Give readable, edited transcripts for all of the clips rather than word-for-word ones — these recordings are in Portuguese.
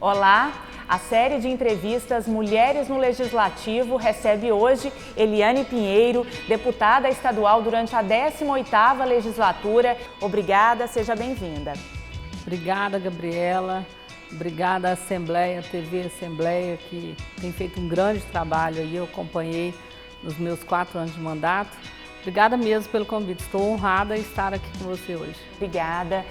Olá! A série de entrevistas Mulheres no Legislativo recebe hoje Eliane Pinheiro, deputada estadual durante a 18ª legislatura. Obrigada, seja bem-vinda. Obrigada, Gabriela. Obrigada à Assembleia, TV Assembleia, que tem feito um grande trabalho aí, eu acompanhei nos meus 4 anos de mandato. Obrigada mesmo pelo convite, estou honrada em estar aqui com você hoje. Obrigada.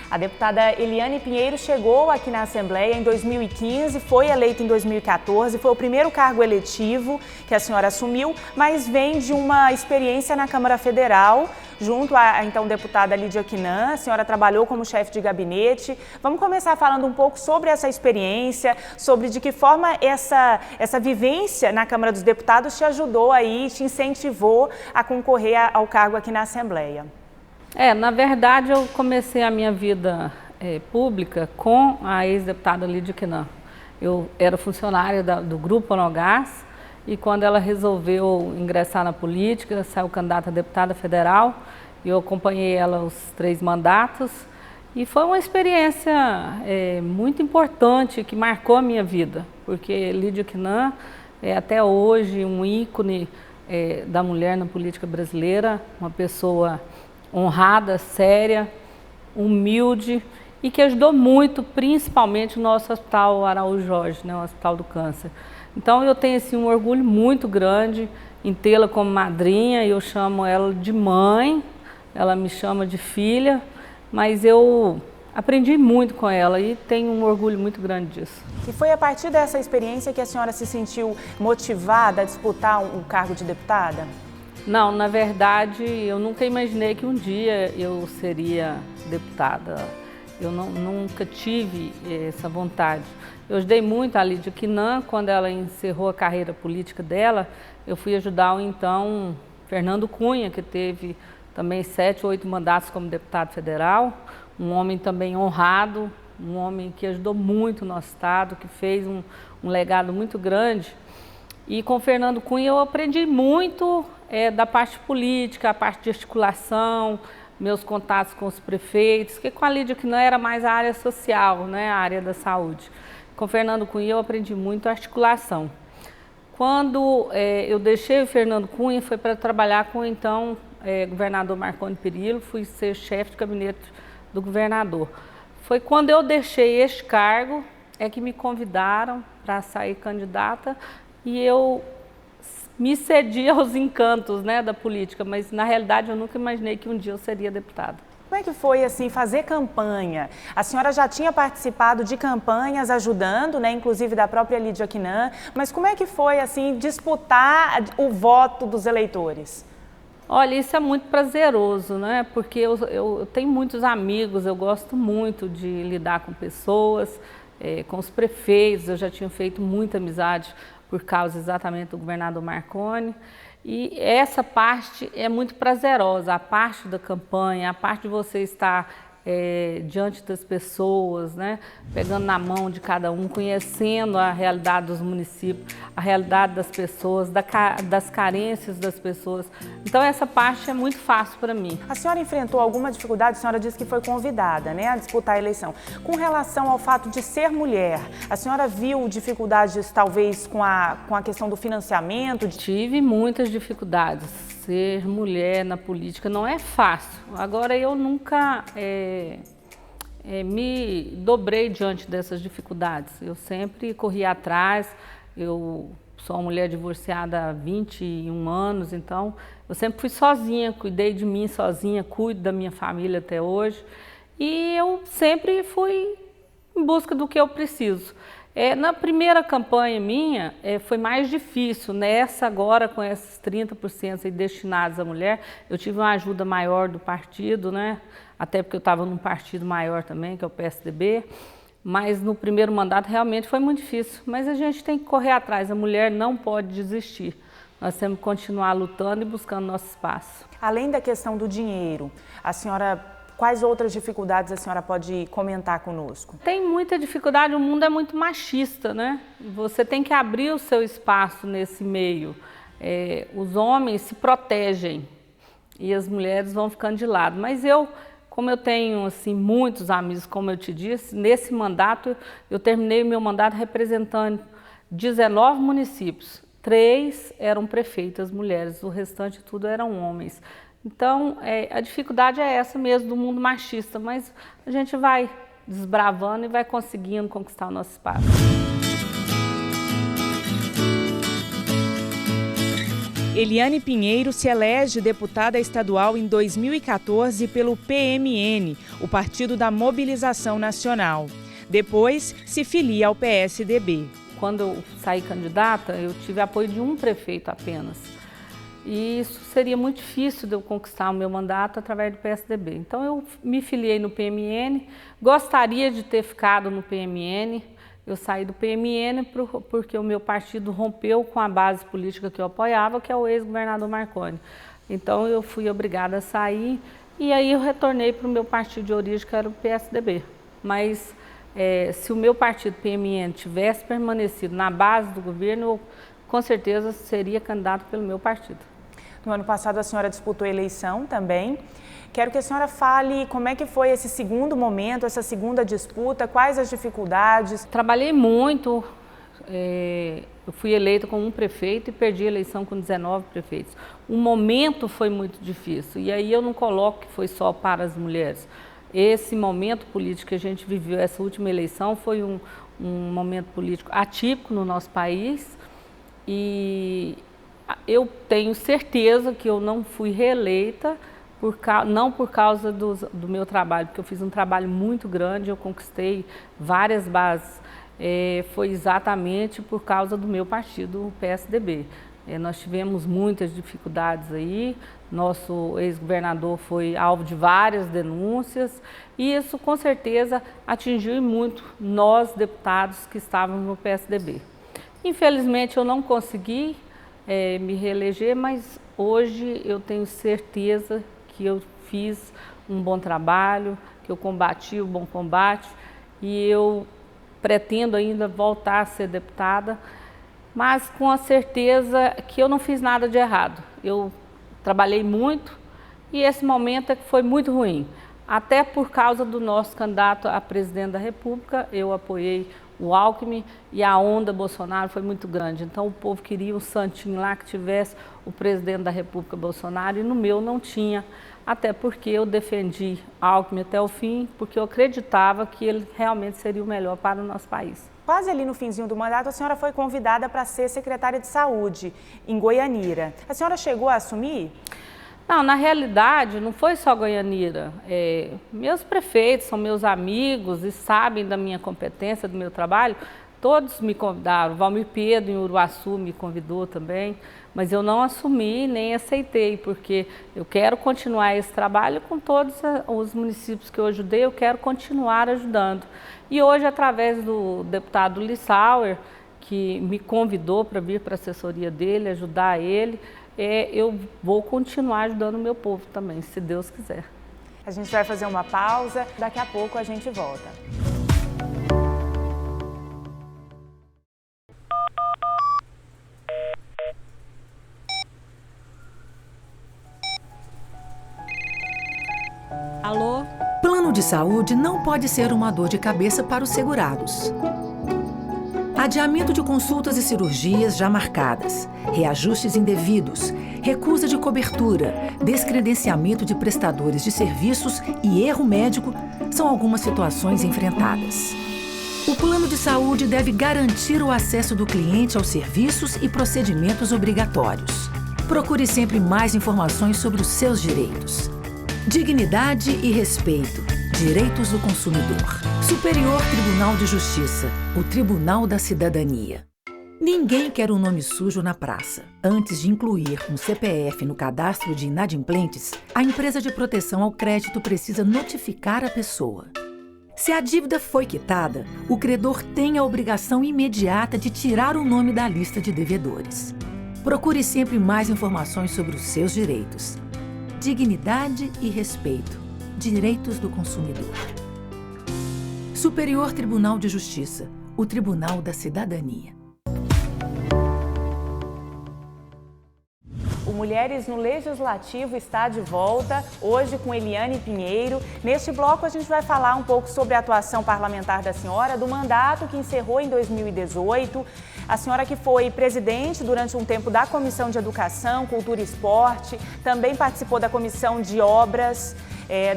A deputada Eliane Pinheiro chegou aqui na Assembleia em 2015, foi eleita em 2014, foi o primeiro cargo eletivo que a senhora assumiu, mas vem de uma experiência na Câmara Federal, junto à então deputada Lídia Quinã. A senhora trabalhou como chefe de gabinete. Vamos começar falando um pouco sobre essa experiência, sobre de que forma essa vivência na Câmara dos Deputados te ajudou aí, te incentivou a concorrer ao cargo aqui na Assembleia. Na verdade, eu comecei a minha vida pública com a ex-deputada Lídia Quinã. Eu era funcionária do Grupo Onogás e quando ela resolveu ingressar na política, saiu candidata a deputada federal, e eu acompanhei ela os 3 mandatos e foi uma experiência muito importante que marcou a minha vida, porque Lídia Quinã é até hoje um ícone da mulher na política brasileira, uma pessoa honrada, séria, humilde e que ajudou muito, principalmente o nosso Hospital Araújo Jorge, o Hospital do Câncer. Então eu tenho assim, um orgulho muito grande em tê-la como madrinha, eu chamo ela de mãe, ela me chama de filha, mas eu aprendi muito com ela e tenho um orgulho muito grande disso. E foi a partir dessa experiência que a senhora se sentiu motivada a disputar um cargo de deputada? Não, na verdade, eu nunca imaginei que um dia eu seria deputada. Eu nunca tive essa vontade. Eu ajudei muito a Lídia Quinã, quando ela encerrou a carreira política dela, eu fui ajudar o então Fernando Cunha, que teve também 7 ou 8 mandatos como deputado federal, um homem também honrado, um homem que ajudou muito o nosso estado, que fez um legado muito grande. E com o Fernando Cunha eu aprendi muito da parte política, a parte de articulação, meus contatos com os prefeitos, porque com a Lídia Quinã era mais a área social, a área da saúde. Com o Fernando Cunha eu aprendi muito a articulação. Quando eu deixei o Fernando Cunha, foi para trabalhar com o então governador Marconi Perillo, fui ser chefe de gabinete do governador. Foi quando eu deixei este cargo que me convidaram para sair candidata e eu me cedi aos encantos da política, mas na realidade eu nunca imaginei que um dia eu seria deputada. Como é que foi assim fazer campanha? A senhora já tinha participado de campanhas ajudando, inclusive da própria Lídia Quinã, mas como é que foi assim disputar o voto dos eleitores? Olha, isso é muito prazeroso, porque eu tenho muitos amigos, eu gosto muito de lidar com pessoas, com os prefeitos, eu já tinha feito muita amizade por causa exatamente do governador Marconi. E essa parte é muito prazerosa, a parte da campanha, a parte de você estar diante das pessoas, pegando na mão de cada um, conhecendo a realidade dos municípios, a realidade das pessoas, das carências das pessoas. Então essa parte é muito fácil para mim. A senhora enfrentou alguma dificuldade? A senhora disse que foi convidada a disputar a eleição. Com relação ao fato de ser mulher, a senhora viu dificuldades talvez com a questão do financiamento? Tive muitas dificuldades. Ser mulher na política não é fácil. Agora, eu nunca me dobrei diante dessas dificuldades. Eu sempre corri atrás. Eu sou uma mulher divorciada há 21 anos, então eu sempre fui sozinha, cuidei de mim sozinha, cuido da minha família até hoje. E eu sempre fui em busca do que eu preciso. Na primeira campanha minha, foi mais difícil. Nessa agora, com esses 30% destinados à mulher, eu tive uma ajuda maior do partido, até porque eu estava num partido maior também, que é o PSDB, mas no primeiro mandato realmente foi muito difícil. Mas a gente tem que correr atrás, a mulher não pode desistir. Nós temos que continuar lutando e buscando nosso espaço. Além da questão do dinheiro, a senhora... Quais outras dificuldades a senhora pode comentar conosco? Tem muita dificuldade, o mundo é muito machista, Você tem que abrir o seu espaço nesse meio. Os homens se protegem e as mulheres vão ficando de lado. Mas eu, Como eu tenho assim, muitos amigos, como eu te disse, nesse mandato eu terminei o meu mandato representando 19 municípios. 3 eram prefeitas mulheres, o restante tudo eram homens. Então, a dificuldade é essa mesmo do mundo machista, mas a gente vai desbravando e vai conseguindo conquistar o nosso espaço. Eliane Pinheiro se elege deputada estadual em 2014 pelo PMN, o Partido da Mobilização Nacional. Depois, se filia ao PSDB. Quando eu saí candidata, eu tive apoio de um prefeito apenas. E isso seria muito difícil de eu conquistar o meu mandato através do PSDB. Então eu me filiei no PMN, gostaria de ter ficado no PMN. Eu saí do PMN porque o meu partido rompeu com a base política que eu apoiava, que é o ex-governador Marconi. Então eu fui obrigada a sair e aí eu retornei para o meu partido de origem, que era o PSDB. Mas se o meu partido PMN tivesse permanecido na base do governo, eu com certeza seria candidato pelo meu partido. No ano passado a senhora disputou a eleição também. Quero que a senhora fale como é que foi esse segundo momento, essa segunda disputa, quais as dificuldades. Trabalhei muito, eu fui eleita com um prefeito e perdi a eleição com 19 prefeitos. O momento foi muito difícil e aí eu não coloco que foi só para as mulheres. Esse momento político que a gente viveu, essa última eleição, foi um momento político atípico no nosso país e eu tenho certeza que eu não fui reeleita, não por causa do meu trabalho, porque eu fiz um trabalho muito grande, eu conquistei várias bases, foi exatamente por causa do meu partido, o PSDB. Nós tivemos muitas dificuldades aí, nosso ex-governador foi alvo de várias denúncias e isso com certeza atingiu muito nós deputados que estávamos no PSDB. Infelizmente eu não consegui me reeleger, mas hoje eu tenho certeza que eu fiz um bom trabalho, que eu combati o bom combate e eu pretendo ainda voltar a ser deputada, mas com a certeza que eu não fiz nada de errado. Eu trabalhei muito e esse momento foi muito ruim. Até por causa do nosso candidato a presidente da República, eu apoiei o Alckmin e a onda Bolsonaro foi muito grande. Então o povo queria um santinho lá que tivesse o presidente da República Bolsonaro e no meu não tinha. Até porque eu defendi Alckmin até o fim, porque eu acreditava que ele realmente seria o melhor para o nosso país. Quase ali no finzinho do mandato, a senhora foi convidada para ser secretária de saúde em Goianira. A senhora chegou a assumir? Não, na realidade, não foi só Goianira. Meus prefeitos são meus amigos e sabem da minha competência, do meu trabalho. Todos me convidaram. Valmir Pedro, em Uruaçu, me convidou também. Mas eu não assumi nem aceitei, porque eu quero continuar esse trabalho com todos os municípios que eu ajudei, eu quero continuar ajudando. E hoje, através do deputado Lissauer, que me convidou para vir para a assessoria dele, ajudar ele, eu vou continuar ajudando o meu povo também, se Deus quiser. A gente vai fazer uma pausa, daqui a pouco a gente volta. Alô? Plano de saúde não pode ser uma dor de cabeça para os segurados. Adiamento de consultas e cirurgias já marcadas, reajustes indevidos, recusa de cobertura, descredenciamento de prestadores de serviços e erro médico são algumas situações enfrentadas. O plano de saúde deve garantir o acesso do cliente aos serviços e procedimentos obrigatórios. Procure sempre mais informações sobre os seus direitos. Dignidade e respeito. Direitos do consumidor. Superior Tribunal de Justiça. O Tribunal da Cidadania. Ninguém quer um nome sujo na praça. Antes de incluir um CPF no cadastro de inadimplentes, a empresa de proteção ao crédito precisa notificar a pessoa. Se a dívida foi quitada, o credor tem a obrigação imediata de tirar o nome da lista de devedores. Procure sempre mais informações sobre os seus direitos. Dignidade e respeito. Direitos do consumidor. Superior Tribunal de Justiça. O Tribunal da Cidadania. O Mulheres no Legislativo está de volta, hoje com Eliane Pinheiro. Neste bloco a gente vai falar um pouco sobre a atuação parlamentar da senhora, do mandato que encerrou em 2018. A senhora que foi presidente durante um tempo da Comissão de Educação, Cultura e Esporte, também participou da Comissão de Obras,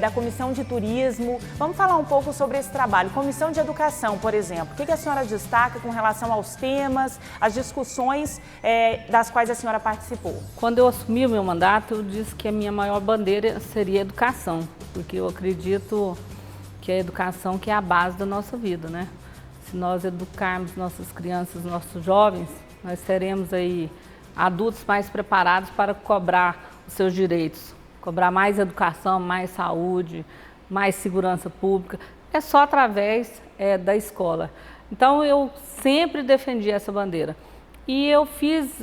da Comissão de Turismo. Vamos falar um pouco sobre esse trabalho. Comissão de Educação, por exemplo. O que a senhora destaca com relação aos temas, as discussões das quais a senhora participou? Quando eu assumi o meu mandato, eu disse que a minha maior bandeira seria a educação, porque eu acredito que a educação que é a base da nossa vida, né? Se nós educarmos nossas crianças, nossos jovens, nós teremos aí adultos mais preparados para cobrar os seus direitos. Cobrar mais educação, mais saúde, mais segurança pública, é só através da escola. Então eu sempre defendi essa bandeira. E eu fiz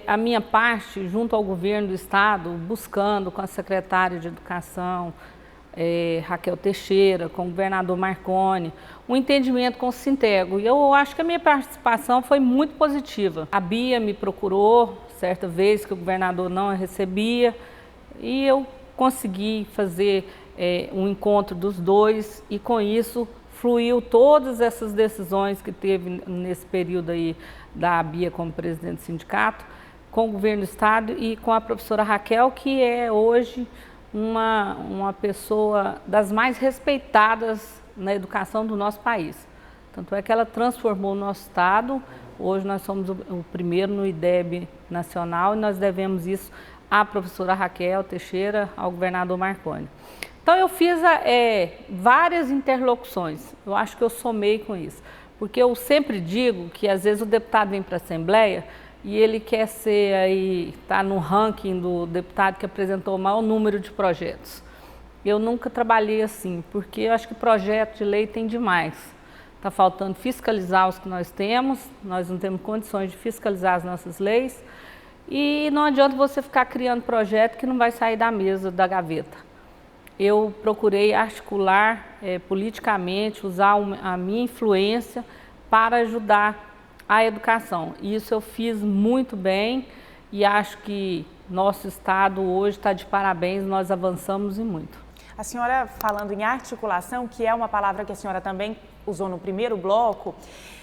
a minha parte junto ao governo do estado, buscando com a secretária de Educação, Raquel Teixeira, com o governador Marconi, um entendimento com o Sintego. E eu acho que a minha participação foi muito positiva. A Bia me procurou certa vez que o governador não a recebia, e eu consegui fazer um encontro dos dois e com isso fluiu todas essas decisões que teve nesse período aí da Bia como presidente do sindicato, com o governo do estado e com a professora Raquel, que é hoje uma pessoa das mais respeitadas na educação do nosso país. Tanto é que ela transformou o nosso estado, hoje nós somos o primeiro no IDEB nacional e nós devemos isso à professora Raquel Teixeira, ao governador Marconi. Então eu fiz várias interlocuções, eu acho que eu somei com isso, porque eu sempre digo que às vezes o deputado vem para a Assembleia e ele quer ser aí, tá no ranking do deputado que apresentou o maior número de projetos. Eu nunca trabalhei assim, porque eu acho que projeto de lei tem demais. Está faltando fiscalizar os que nós temos, nós não temos condições de fiscalizar as nossas leis. E não adianta você ficar criando projeto que não vai sair da mesa, da gaveta. Eu procurei articular politicamente, usar a minha influência para ajudar a educação. E isso eu fiz muito bem e acho que nosso estado hoje está de parabéns, nós avançamos e muito. A senhora falando em articulação, que é uma palavra que a senhora também usou no primeiro bloco,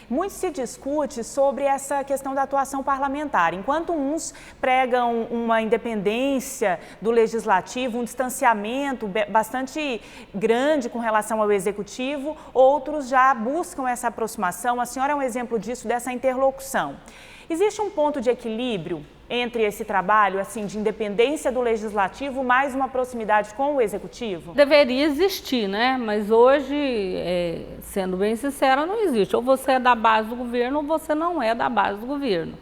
muito se discute sobre essa questão da atuação parlamentar. Enquanto uns pregam uma independência do legislativo, um distanciamento bastante grande com relação ao executivo, outros já buscam essa aproximação. A senhora é um exemplo disso, dessa interlocução. Existe um ponto de equilíbrio entre esse trabalho, assim, de independência do legislativo, mais uma proximidade com o executivo? Deveria existir, né? Mas hoje, sendo bem sincera, não existe. Ou você é da base do governo ou você não é da base do governo.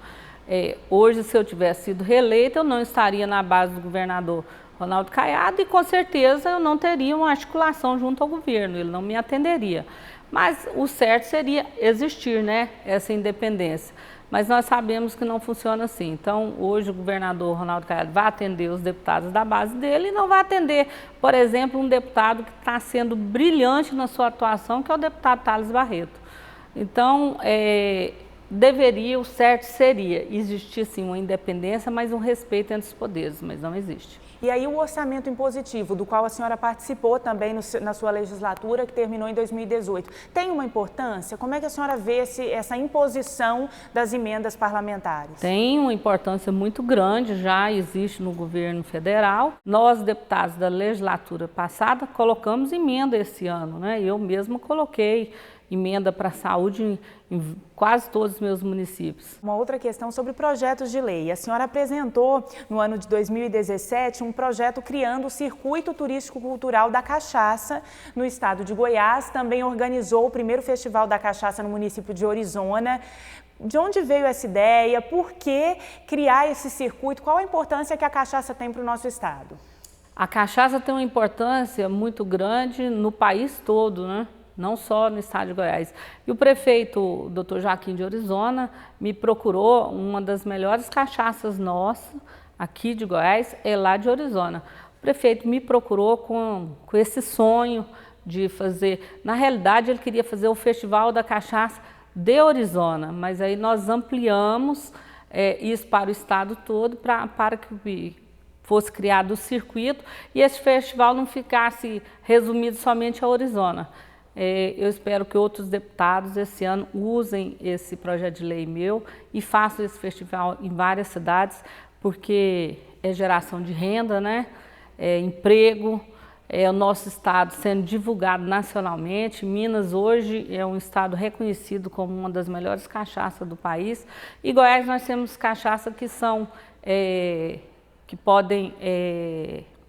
Hoje, se eu tivesse sido reeleita, eu não estaria na base do governador Ronaldo Caiado e, com certeza, eu não teria uma articulação junto ao governo, ele não me atenderia. Mas o certo seria existir, né, essa independência. Mas nós sabemos que não funciona assim. Então, hoje o governador Ronaldo Caiado vai atender os deputados da base dele e não vai atender, por exemplo, um deputado que está sendo brilhante na sua atuação, que é o deputado Thales Barreto. Então, o certo seria existir sim uma independência, mas um respeito entre os poderes, mas não existe. E aí o orçamento impositivo, do qual a senhora participou também na sua legislatura, que terminou em 2018, tem uma importância? Como é que a senhora vê essa imposição das emendas parlamentares? Tem uma importância muito grande, já existe no governo federal. Nós, deputados da legislatura passada, colocamos emenda esse ano, né? Eu mesma coloquei emenda para a saúde em quase todos os meus municípios. Uma outra questão sobre projetos de lei. A senhora apresentou no ano de 2017 um projeto criando o Circuito Turístico Cultural da Cachaça no estado de Goiás. Também organizou o primeiro Festival da Cachaça no município de Orizona. De onde veio essa ideia? Por que criar esse circuito? Qual a importância que a cachaça tem para o nosso estado? A cachaça tem uma importância muito grande no país todo, né? Não só no estado de Goiás. E o prefeito, Dr. Joaquim de Orizona, me procurou, uma das melhores cachaças nossas, aqui de Goiás, é lá de Orizona. O prefeito me procurou com esse sonho de fazer, na realidade ele queria fazer o Festival da Cachaça de Orizona, mas aí nós ampliamos isso para o estado todo, para que fosse criado o circuito e esse festival não ficasse resumido somente a Orizona. Eu espero que outros deputados esse ano usem esse projeto de lei meu e façam esse festival em várias cidades, porque é geração de renda, né? É emprego, é o nosso estado sendo divulgado nacionalmente. Minas hoje é um estado reconhecido como uma das melhores cachaças do país. E Goiás nós temos cachaças que são, que podem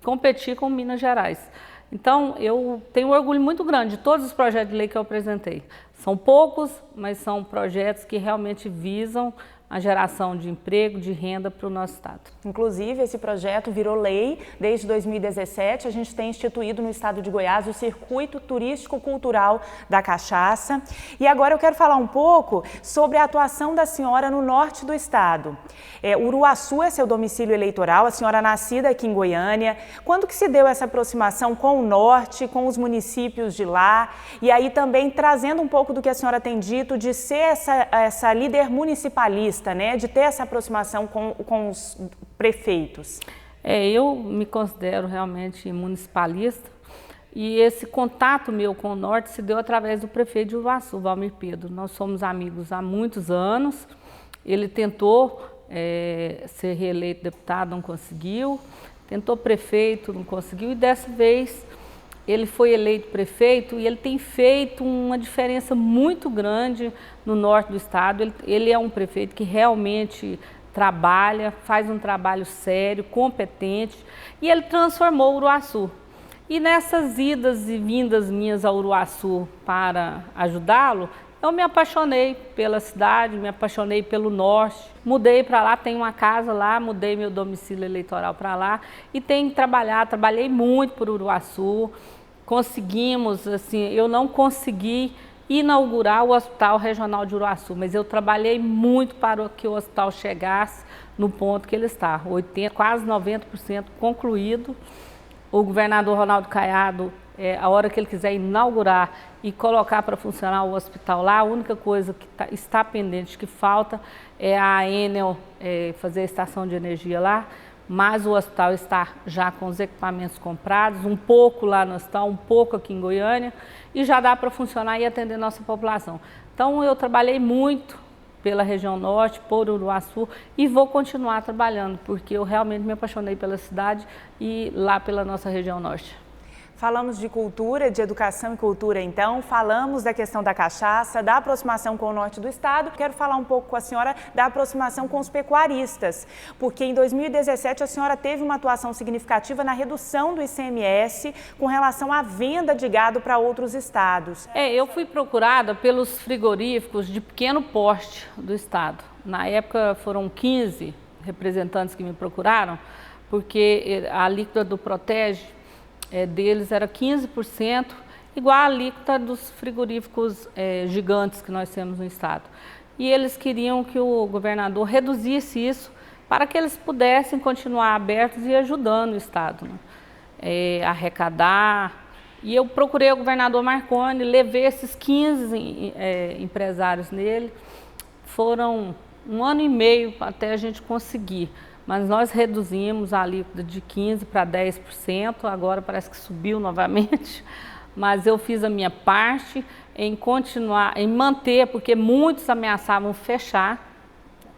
competir com Minas Gerais. Então, eu tenho um orgulho muito grande de todos os projetos de lei que eu apresentei. São poucos, mas são projetos que realmente visam a geração de emprego, de renda para o nosso estado. Inclusive, esse projeto virou lei desde 2017. A gente tem instituído no estado de Goiás o Circuito Turístico-Cultural da Cachaça. E agora eu quero falar um pouco sobre a atuação da senhora no norte do estado. Uruaçu é seu domicílio eleitoral, a senhora nascida aqui em Goiânia. Quando que se deu essa aproximação com o norte, com os municípios de lá? E aí também trazendo um pouco do que a senhora tem dito de ser essa líder municipalista, né, de ter essa aproximação com os prefeitos. Eu me considero realmente municipalista e esse contato meu com o norte se deu através do prefeito de Uruaçu, Valmir Pedro. Nós somos amigos há muitos anos. Ele tentou ser reeleito deputado, não conseguiu. Tentou prefeito, não conseguiu. E dessa vez ele foi eleito prefeito e ele tem feito uma diferença muito grande no norte do estado. Ele é um prefeito que realmente trabalha, faz um trabalho sério, competente, e ele transformou o Uruaçu. E nessas idas e vindas minhas ao Uruaçu para ajudá-lo, eu me apaixonei pela cidade, me apaixonei pelo norte, mudei para lá, tenho uma casa lá, mudei meu domicílio eleitoral para lá e tenho trabalhado, trabalhei muito por Uruaçu. Conseguimos, assim, eu não consegui inaugurar o Hospital Regional de Uruaçu, mas eu trabalhei muito para que o hospital chegasse no ponto que ele está, quase 90% concluído. O governador Ronaldo Caiado, a hora que ele quiser inaugurar e colocar para funcionar o hospital lá, a única coisa que está pendente, que falta, é a Enel fazer a estação de energia lá, mas o hospital está já com os equipamentos comprados, um pouco lá no hospital, um pouco aqui em Goiânia, e já dá para funcionar e atender nossa população. Então eu trabalhei muito pela região norte, por Uruaçu, e vou continuar trabalhando, porque eu realmente me apaixonei pela cidade e lá pela nossa região norte. Falamos de cultura, de educação e cultura, então, falamos da questão da cachaça, da aproximação com o norte do estado. Quero falar um pouco com a senhora da aproximação com os pecuaristas, porque em 2017 a senhora teve uma atuação significativa na redução do ICMS com relação à venda de gado para outros estados. Eu fui procurada pelos frigoríficos de pequeno porte do estado. Na época foram 15 representantes que me procuraram, porque a alíquota do Protege deles era 15%, igual a alíquota dos frigoríficos gigantes que nós temos no estado. E eles queriam que o governador reduzisse isso para que eles pudessem continuar abertos e ajudando o estado, né? Arrecadar. E eu procurei o governador Marconi, levei esses 15 empresários nele. Foram 1 ano e meio até a gente conseguir. Mas nós reduzimos a alíquota de 15% para 10%, agora parece que subiu novamente, mas eu fiz a minha parte em continuar, em manter, porque muitos ameaçavam fechar,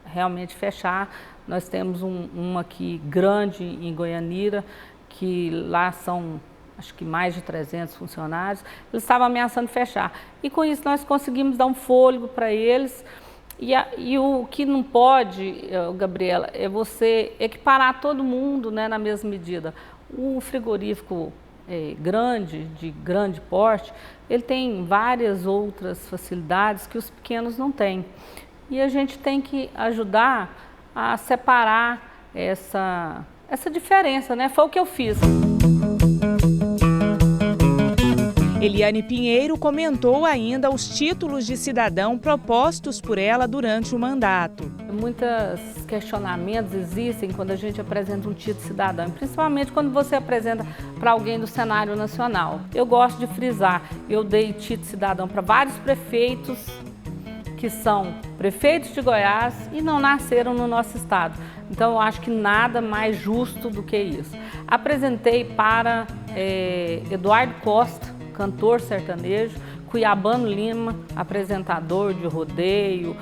realmente fechar. Nós temos um aqui grande em Goianira, que lá são acho que mais de 300 funcionários, eles estavam ameaçando fechar. E com isso nós conseguimos dar um fôlego para eles. E o que não pode, Gabriela, é você equiparar todo mundo, né, na mesma medida. O frigorífico grande, de grande porte, ele tem várias outras facilidades que os pequenos não têm. E a gente tem que ajudar a separar essa diferença, né? Foi o que eu fiz. Eliane Pinheiro comentou ainda os títulos de cidadão propostos por ela durante o mandato. Muitos questionamentos existem quando a gente apresenta um título de cidadão, principalmente quando você apresenta para alguém do cenário nacional. Eu gosto de frisar, eu dei título de cidadão para vários prefeitos que são prefeitos de Goiás e não nasceram no nosso estado. Então eu acho que nada mais justo do que isso. Apresentei para Eduardo Costa, cantor sertanejo, Cuiabano Lima, apresentador de rodeio,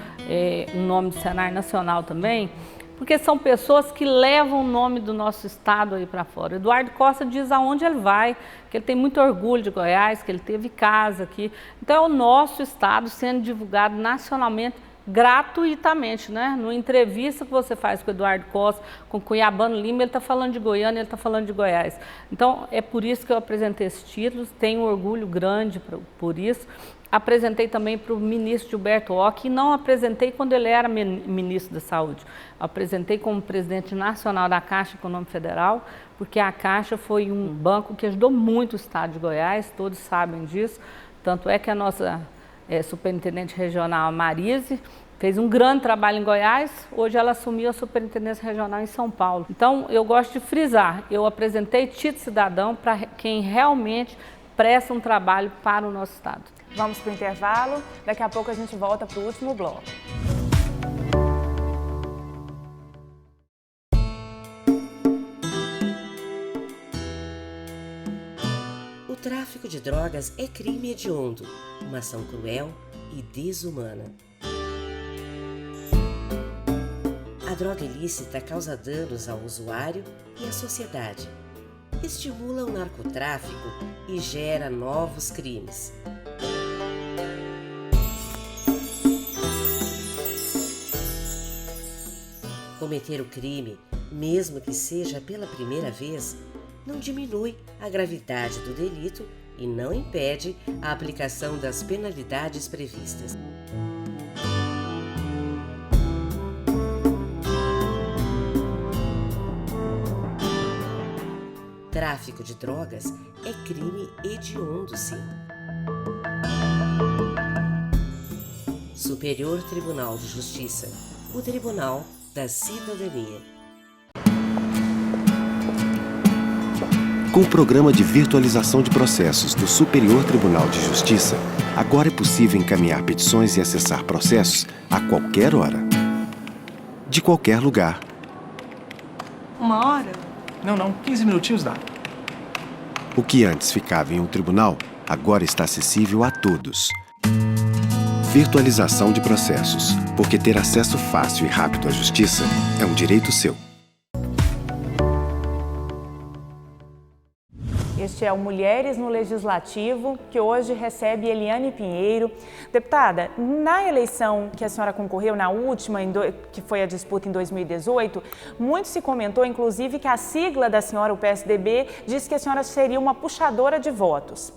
um nome do cenário nacional também, porque são pessoas que levam o nome do nosso estado aí para fora. Eduardo Costa diz aonde ele vai, que ele tem muito orgulho de Goiás, que ele teve casa aqui. Então é o nosso estado sendo divulgado nacionalmente, gratuitamente, né? Numa entrevista que você faz com o Eduardo Costa, com o Cuiabano Lima, ele está falando de Goiânia, ele está falando de Goiás. Então é por isso que eu apresentei esses títulos, tenho um orgulho grande por isso. Apresentei também para o ministro Gilberto Occhi, e não apresentei quando ele era ministro da Saúde. Apresentei como presidente nacional da Caixa Econômica Federal, porque a Caixa foi um banco que ajudou muito o estado de Goiás, todos sabem disso. Tanto é que a nossa superintendente regional, Marise, fez um grande trabalho em Goiás, hoje ela assumiu a superintendência regional em São Paulo. Então, eu gosto de frisar, eu apresentei título cidadão para quem realmente presta um trabalho para o nosso estado. Vamos para o intervalo, daqui a pouco a gente volta para o último bloco. O tráfico de drogas é crime hediondo, uma ação cruel e desumana. A droga ilícita causa danos ao usuário e à sociedade, estimula o narcotráfico e gera novos crimes. Cometer o crime, mesmo que seja pela primeira vez, não diminui a gravidade do delito e não impede a aplicação das penalidades previstas. Tráfico de drogas é crime hediondo, sim. Superior Tribunal de Justiça, o Tribunal da Cidadania. Com o programa de virtualização de processos do Superior Tribunal de Justiça, agora é possível encaminhar petições e acessar processos a qualquer hora, de qualquer lugar. 1 hora? Não, 15 minutinhos dá. O que antes ficava em um tribunal, agora está acessível a todos. Virtualização de processos, porque ter acesso fácil e rápido à justiça é um direito seu. Este é o Mulheres no Legislativo, que hoje recebe Eliane Pinheiro. Deputada, na eleição que a senhora concorreu, na última, que foi a disputa em 2018, muito se comentou, inclusive, que a sigla da senhora, o PSDB, disse que a senhora seria uma puxadora de votos.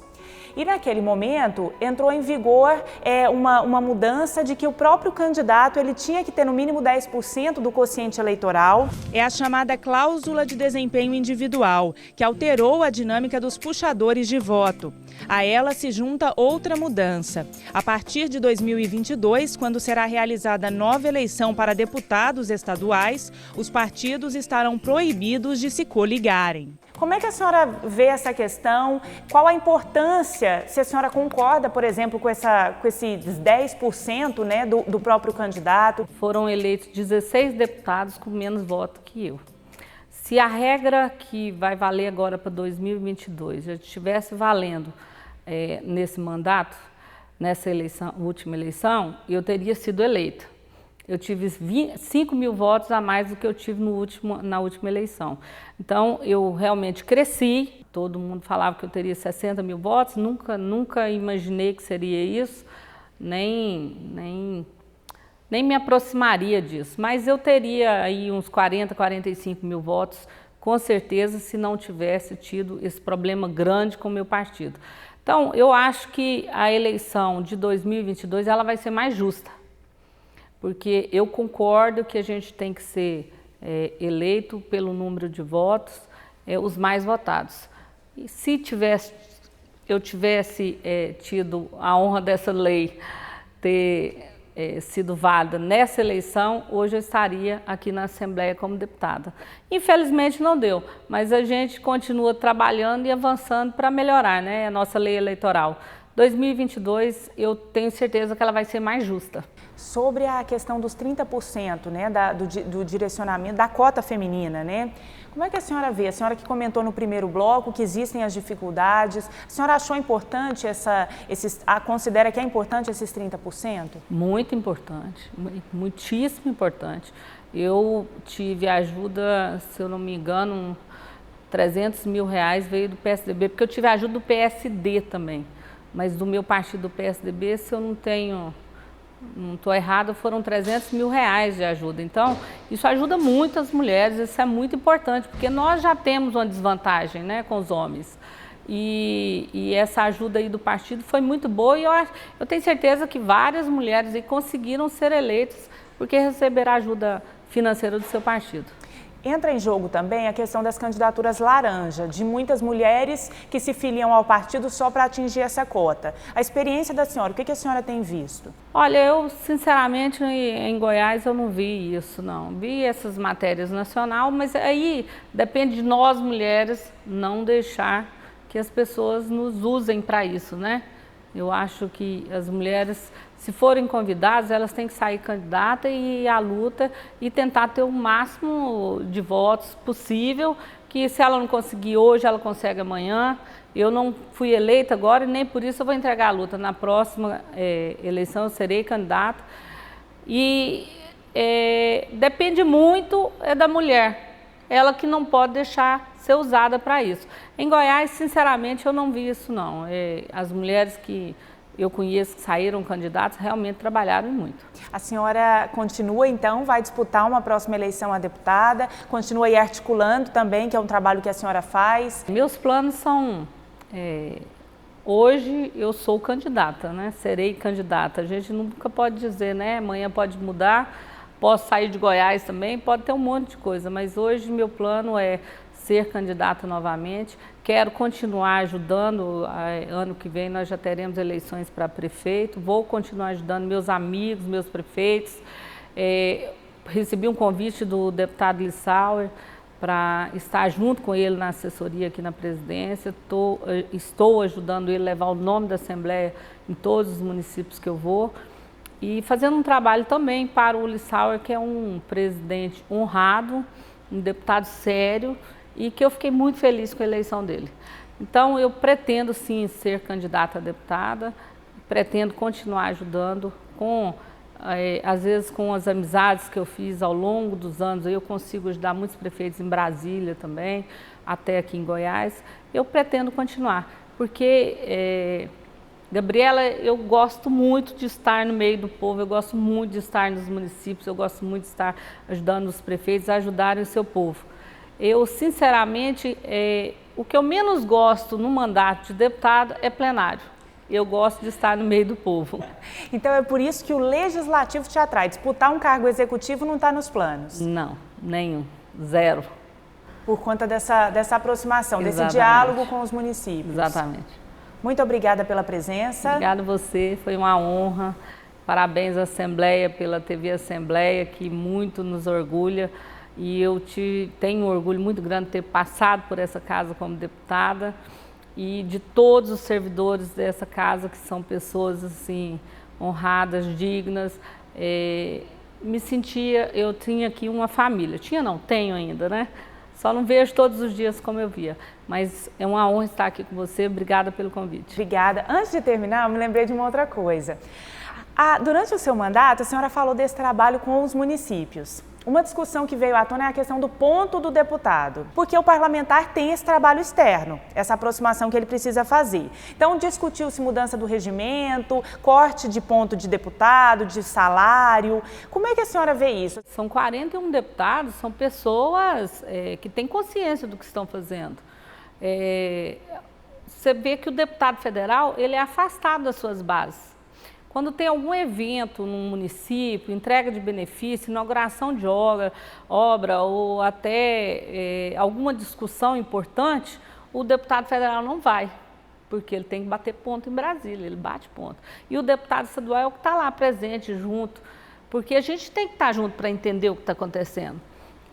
E naquele momento entrou em vigor uma mudança de que o próprio candidato ele tinha que ter no mínimo 10% do quociente eleitoral. É a chamada cláusula de desempenho individual, que alterou a dinâmica dos puxadores de voto. A ela se junta outra mudança. A partir de 2022, quando será realizada nova eleição para deputados estaduais, os partidos estarão proibidos de se coligarem. Como é que a senhora vê essa questão? Qual a importância, se a senhora concorda, por exemplo, com esses 10%, né, do próprio candidato? Foram eleitos 16 deputados com menos votos que eu. Se a regra que vai valer agora para 2022 já estivesse valendo nesse mandato, nessa eleição, última eleição, eu teria sido eleita. Eu tive 5 mil votos a mais do que eu tive na última eleição. Então, eu realmente cresci, todo mundo falava que eu teria 60 mil votos, nunca imaginei que seria isso, nem me aproximaria disso. Mas eu teria aí uns 40, 45 mil votos, com certeza, se não tivesse tido esse problema grande com o meu partido. Então, eu acho que a eleição de 2022 ela vai ser mais justa. Porque eu concordo que a gente tem que ser eleito pelo número de votos, os mais votados. E se eu tivesse tido a honra dessa lei ter sido válida nessa eleição, hoje eu estaria aqui na Assembleia como deputada. Infelizmente não deu, mas a gente continua trabalhando e avançando para melhorar, né, a nossa lei eleitoral. 2022 eu tenho certeza que ela vai ser mais justa. Sobre a questão dos 30%, né, do direcionamento da cota feminina, né? Como é que a senhora vê? A senhora que comentou no primeiro bloco que existem as dificuldades, a senhora achou importante considera que é importante esses 30%? Muito importante, muitíssimo importante. Eu tive ajuda, se eu não me engano, 300 mil reais veio do PSDB, porque eu tive ajuda do PSD também, mas do meu partido do PSDB, se eu não estou errada, foram 300 mil reais de ajuda. Então, isso ajuda muito as mulheres, isso é muito importante, porque nós já temos uma desvantagem, né, com os homens. E essa ajuda aí do partido foi muito boa e eu tenho certeza que várias mulheres aí conseguiram ser eleitas porque receberam ajuda financeira do seu partido. Entra em jogo também a questão das candidaturas laranja, de muitas mulheres que se filiam ao partido só para atingir essa cota. A experiência da senhora, o que a senhora tem visto? Olha, eu sinceramente em Goiás eu não vi isso, não. Vi essas matérias nacional, mas aí depende de nós mulheres não deixar que as pessoas nos usem para isso, né? Eu acho que as mulheres, se forem convidadas, elas têm que sair candidata e ir à luta e tentar ter o máximo de votos possível, que se ela não conseguir hoje, ela consegue amanhã. Eu não fui eleita agora e nem por isso eu vou entregar a luta. Na próxima eleição eu serei candidata e depende muito da mulher. Ela que não pode deixar ser usada para isso. Em Goiás, sinceramente, eu não vi isso não. As mulheres que eu conheço que saíram candidatas realmente trabalharam muito. A senhora continua, então, vai disputar uma próxima eleição a deputada, continua aí articulando também, que é um trabalho que a senhora faz? Meus planos são... hoje eu sou candidata, né? Serei candidata. A gente nunca pode dizer, né? Amanhã pode mudar. Posso sair de Goiás também, pode ter um monte de coisa, mas hoje meu plano é ser candidata novamente. Quero continuar ajudando, ano que vem nós já teremos eleições para prefeito, vou continuar ajudando meus amigos, meus prefeitos. Recebi um convite do deputado Lissauer para estar junto com ele na assessoria aqui na presidência. Estou ajudando ele a levar o nome da Assembleia em todos os municípios que eu vou. E fazendo um trabalho também para o Lissauer, que é um presidente honrado, um deputado sério e que eu fiquei muito feliz com a eleição dele. Então, eu pretendo sim ser candidata a deputada, pretendo continuar ajudando às vezes com as amizades que eu fiz ao longo dos anos, eu consigo ajudar muitos prefeitos em Brasília também, até aqui em Goiás. Eu pretendo continuar, porque... Gabriela, eu gosto muito de estar no meio do povo, eu gosto muito de estar nos municípios, eu gosto muito de estar ajudando os prefeitos a ajudarem o seu povo. Eu, sinceramente, o que eu menos gosto no mandato de deputada é plenário. Eu gosto de estar no meio do povo. Então é por isso que o legislativo te atrai. Disputar um cargo executivo não está nos planos? Não, nenhum, zero. Por conta dessa aproximação, Exatamente. Desse diálogo com os municípios. Exatamente. Muito obrigada pela presença. Obrigada a você, foi uma honra. Parabéns à Assembleia, pela TV Assembleia, que muito nos orgulha. E eu tenho um orgulho muito grande de ter passado por essa casa como deputada e de todos os servidores dessa casa, que são pessoas assim, honradas, dignas. Eu tinha aqui uma família. Tenho ainda, né? Só não vejo todos os dias como eu via, mas é uma honra estar aqui com você. Obrigada pelo convite. Obrigada. Antes de terminar, eu me lembrei de uma outra coisa. Durante o seu mandato, a senhora falou desse trabalho com os municípios. Uma discussão que veio à tona é a questão do ponto do deputado, porque o parlamentar tem esse trabalho externo, essa aproximação que ele precisa fazer. Então, discutiu-se mudança do regimento, corte de ponto de deputado, de salário. Como é que a senhora vê isso? São 41 deputados, são pessoas que têm consciência do que estão fazendo. Você vê que o deputado federal ele é afastado das suas bases. Quando tem algum evento no município, entrega de benefício, inauguração de obra ou até alguma discussão importante, o deputado federal não vai, porque ele tem que bater ponto em Brasília, ele bate ponto. E o deputado estadual é o que está lá presente junto, porque a gente tem que estar junto para entender o que está acontecendo.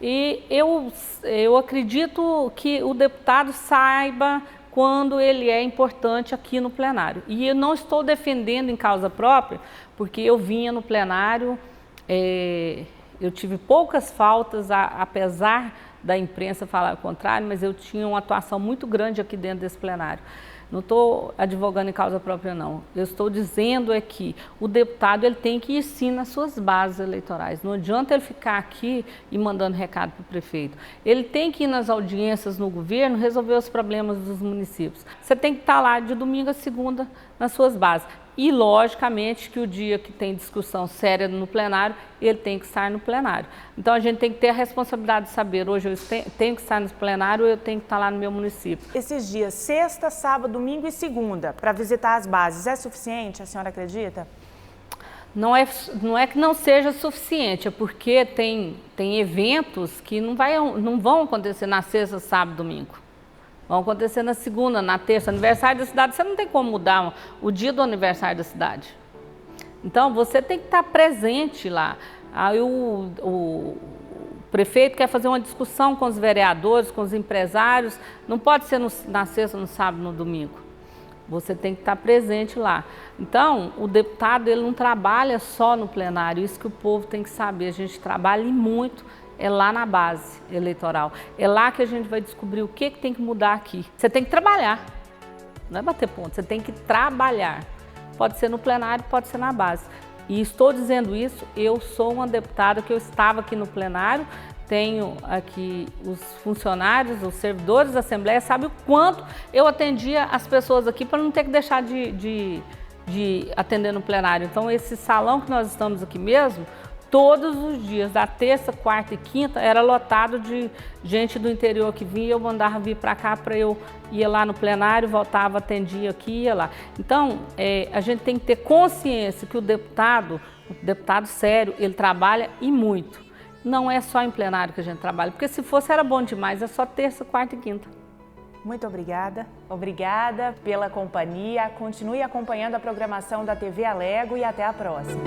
E eu acredito que o deputado saiba quando ele é importante aqui no plenário. E eu não estou defendendo em causa própria, porque eu vinha no plenário, eu tive poucas faltas, apesar da imprensa falar o contrário, mas eu tinha uma atuação muito grande aqui dentro desse plenário. Não estou advogando em causa própria, não. Eu estou dizendo que o deputado ele tem que ir sim nas suas bases eleitorais. Não adianta ele ficar aqui e mandando recado para o prefeito. Ele tem que ir nas audiências no governo resolver os problemas dos municípios. Você tem que estar lá de domingo a segunda nas suas bases. E, logicamente, que o dia que tem discussão séria no plenário, ele tem que estar no plenário. Então, a gente tem que ter a responsabilidade de saber, hoje eu tenho que estar no plenário ou eu tenho que estar lá no meu município. Esses dias, sexta, sábado, domingo e segunda, para visitar as bases, é suficiente, a senhora acredita? Não é que não seja suficiente, é porque tem eventos que não vão acontecer na sexta, sábado, domingo. Vão acontecer na segunda, na terça, aniversário da cidade. Você não tem como mudar o dia do aniversário da cidade. Então, você tem que estar presente lá. Aí o prefeito quer fazer uma discussão com os vereadores, com os empresários. Não pode ser na sexta, no sábado, no domingo. Você tem que estar presente lá. Então, o deputado ele não trabalha só no plenário. Isso que o povo tem que saber. A gente trabalha e muito. É lá na base eleitoral. É lá que a gente vai descobrir o que tem que mudar aqui. Você tem que trabalhar, não é bater ponto, você tem que trabalhar. Pode ser no plenário, pode ser na base. E estou dizendo isso, eu sou uma deputada que eu estava aqui no plenário, tenho aqui os funcionários, os servidores da Assembleia, sabe o quanto eu atendia as pessoas aqui para não ter que deixar de atender no plenário. Então, esse salão que nós estamos aqui mesmo, todos os dias, da terça, quarta e quinta, era lotado de gente do interior que vinha, eu mandava vir para cá para eu ir lá no plenário, voltava, atendia aqui, ia lá. Então, a gente tem que ter consciência que o deputado sério, ele trabalha e muito. Não é só em plenário que a gente trabalha, porque se fosse era bom demais, é só terça, quarta e quinta. Muito obrigada. Obrigada pela companhia. Continue acompanhando a programação da TV Alego e até a próxima.